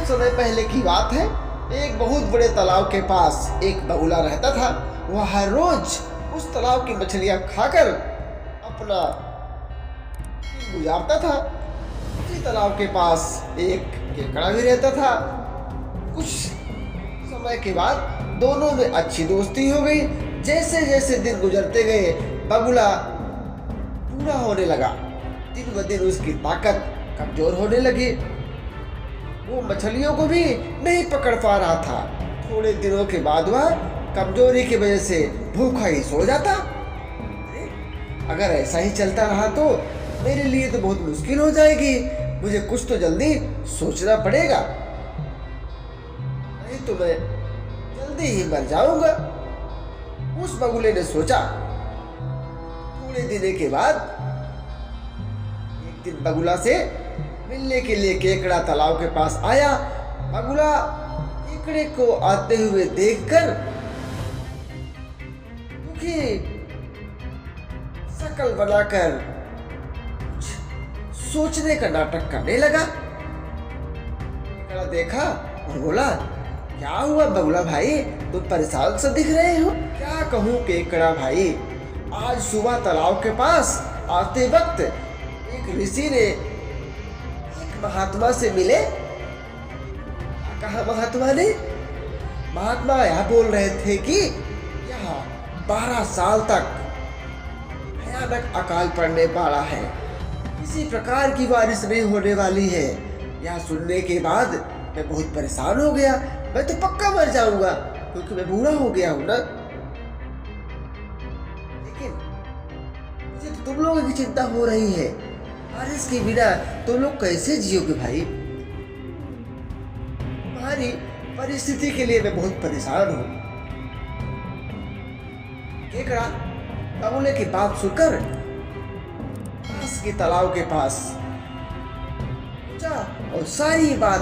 समय पहले की बात है। एक बहुत बड़े तालाब के पास एक बगुला रहता था। वह हर रोज उस तालाब की मछलियां खाकर अपना दिन गुजारता था। उसी तालाब के पास एक केकड़ा भी रहता था। कुछ समय के बाद दोनों में अच्छी दोस्ती हो गई। जैसे जैसे दिन गुजरते गए बगुला बूढ़ा होने लगा। दिन ब दिन उसकी ताकत कमजोर होने लगी। वो मछलियों को भी नहीं पकड़ पा रहा था। थोड़े दिनों के बाद वह कमजोरी की वजह से भूखा ही सो जाता। अगर ऐसा ही चलता रहा तो मेरे लिए तो बहुत मुश्किल हो जाएगी। मुझे कुछ तो जल्दी सोचना पड़ेगा, नहीं तो मैं जल्दी ही मर जाऊंगा। उस बगुले ने सोचा। थोड़े दिन के बाद एक दिन बगुला से मिलने के लिए केकड़ा तालाब के पास आया। बगुला केकड़े को आते हुए देखकर दुखी शकल बनाकर सोचने का नाटक करने लगा। केकड़ा देखा और बोला, क्या हुआ बगुला भाई, तुम परेशान से दिख रहे हो? क्या कहूँ केकड़ा भाई, आज सुबह तालाब के पास आते वक्त एक ऋषि ने एक महात्मा से मिले। कहा महात्मा ने? महात्मा यह बोल रहे थे कि यहाँ 12 साल तक भयानक अकाल पड़ने वाला है। किसी प्रकार की बारिश नहीं होने वाली है। यह सुनने के बाद मैं बहुत परेशान हो गया। मैं तो पक्का मर जाऊंगा क्योंकि मैं बूढ़ा हो गया हूं ना। लेकिन मुझे तो तुम लोगों की चिंता हो रही है। बारिश के बिना तुम लोग कैसे जियोगे भाई? तुम्हारी परिस्थिति के लिए मैं बहुत परेशान हूं। केकड़ा बगुले की बात सुनकर पास के तालाब के पास पहुंचा और सारी बात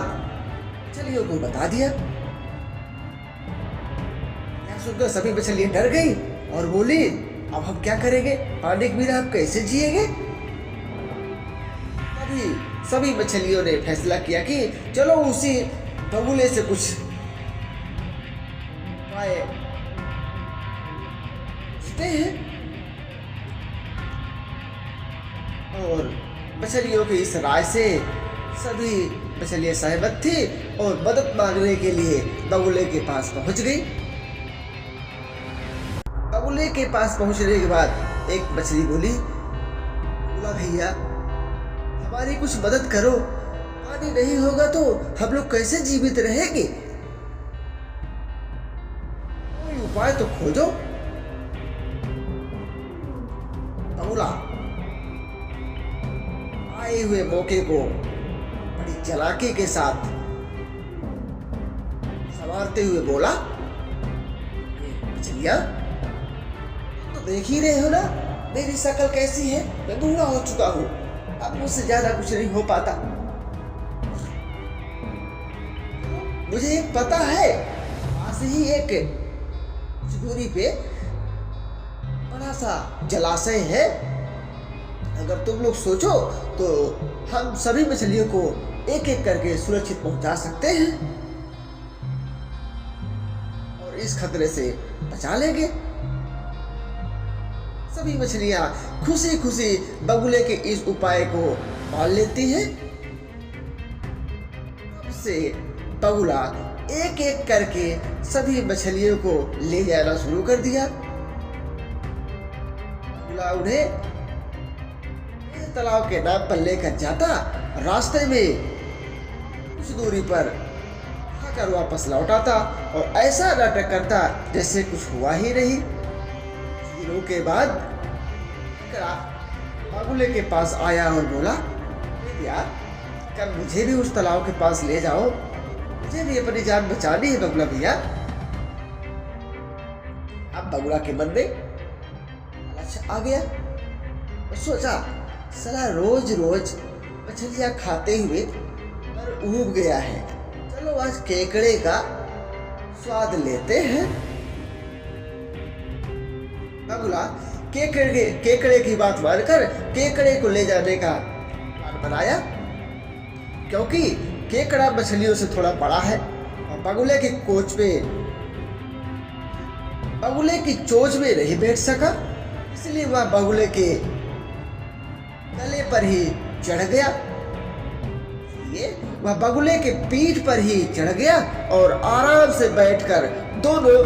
मछलियों को बता दिया। यह सुनकर सभी मछलियां डर गई और बोली, अब हम क्या करेंगे? पानी के बिना हम कैसे जिएंगे? तभी सभी मछलियों ने फैसला किया कि चलो उसी बगुले से कुछ उपाय पूछते हैं। और मछलियों की इस राय से सभी मछलियां सहमत थी और मदद मांगने के लिए बगुले के पास पहुंच गई। बगुले के पास पहुंचने के बाद एक मछली बोली, बोला भैया हमारी कुछ मदद करो। पानी नहीं होगा तो हम लोग कैसे जीवित रहेंगे? कोई उपाय तो खोजो। बगुला आए हुए मौके को बड़ी चालाकी के साथ संवारते हुए बोला, मछलियां तो देख ही रहे हो ना मेरी शक्ल कैसी है। मैं बूढ़ा हो चुका हूं, अब मुझसे ज्यादा कुछ नहीं हो पाता। मुझे एक पता है, पास ही एक कुछ दूरी पे बड़ा सा जलाशय है। अगर तुम लोग सोचो तो हम सभी मछलियों को एक एक करके सुरक्षित पहुंचा सकते हैं और इस खतरे से बचा लेंगे। सभी मछलियां खुशी खुशी बगुले के इस उपाय को मान लेती हैं। तब से बगुला एक एक करके सभी मछलियों को ले जाना शुरू कर दिया। बगुला उन्हें तालाब के नाम पर लेकर जाता। रास्ते में कुछ दूरी पर खाकर वापस लौटाता और ऐसा नाटक करता जैसे कुछ हुआ ही नहीं। कुछ दिनों के बाद बगुले के पास आया और बोला, भैया क्या मुझे भी उस तालाब के पास ले जाओ? मुझे भी अपनी जान बचानी है बगुला भैया। अब बगुला के मन में लालच आ गया। सोचा साला रोज रोज मछलियां खाते हुए पर ऊब गया है, चलो आज केकड़े का स्वाद लेते हैं। बगुला केकड़े की बात मानकर केकड़े को ले जाने का प्लान बनाया, क्योंकि केकड़ा मछलियों से थोड़ा बड़ा है और बगुले की चोंच में नहीं बैठ सका, इसलिए वह बगुले के गले पर ही चढ़ गया। वह बगुले के पीठ पर ही चढ़ गया और आराम से बैठकर दोनों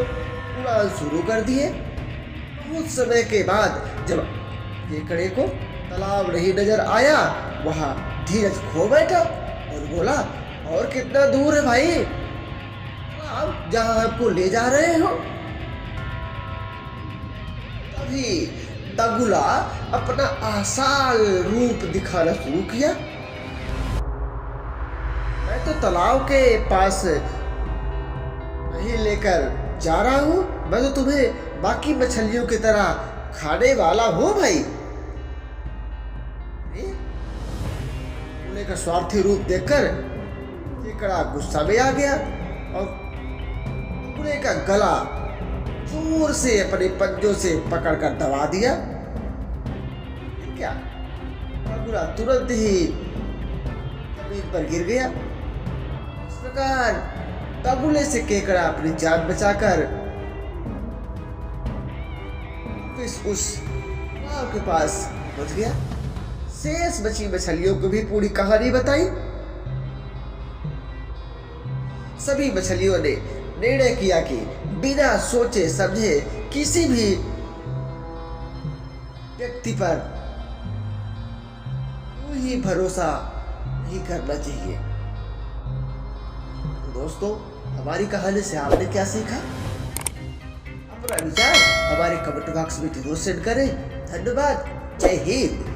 उड़ान शुरू कर दिए। कुछ समय के बाद जब केकड़े को तालाब नहीं नजर आया, वह धीरज खो बैठा और बोला, और कितना दूर है भाई तालाब जहां आपको ले जा रहे हो? तभी बगुला अपना आसान रूप दिखाना शुरू किया। मैं तो तालाब के पास नहीं लेकर जा रहा हूं, मैं तो तुम्हें बाकी मछलियों की तरह खाने वाला हूं भाई। बगुले का स्वार्थी रूप देखकर केकड़ा गुस्सा में आ गया और बगुले का गला जोर से अपने पंजों से पकड़कर दबा दिया। क्या बगुला तुरंत ही जमीन पर गिर गया। इस प्रकार बगुले से केकड़ा अपनी जान बचाकर उस तालाब के पास पहुंच गया। शेष बची मछलियों को भी पूरी कहानी बताई। सभी मछलियों ने निर्णय किया कि बिना सोचे समझे किसी भी व्यक्ति पर यूं ही भरोसा नहीं करना चाहिए। तो दोस्तों, हमारी कहानी से आपने क्या सीखा? अपना विचार हमारे कमेंट बॉक्स में जरूर सेंड करें। धन्यवाद। जय हिंद।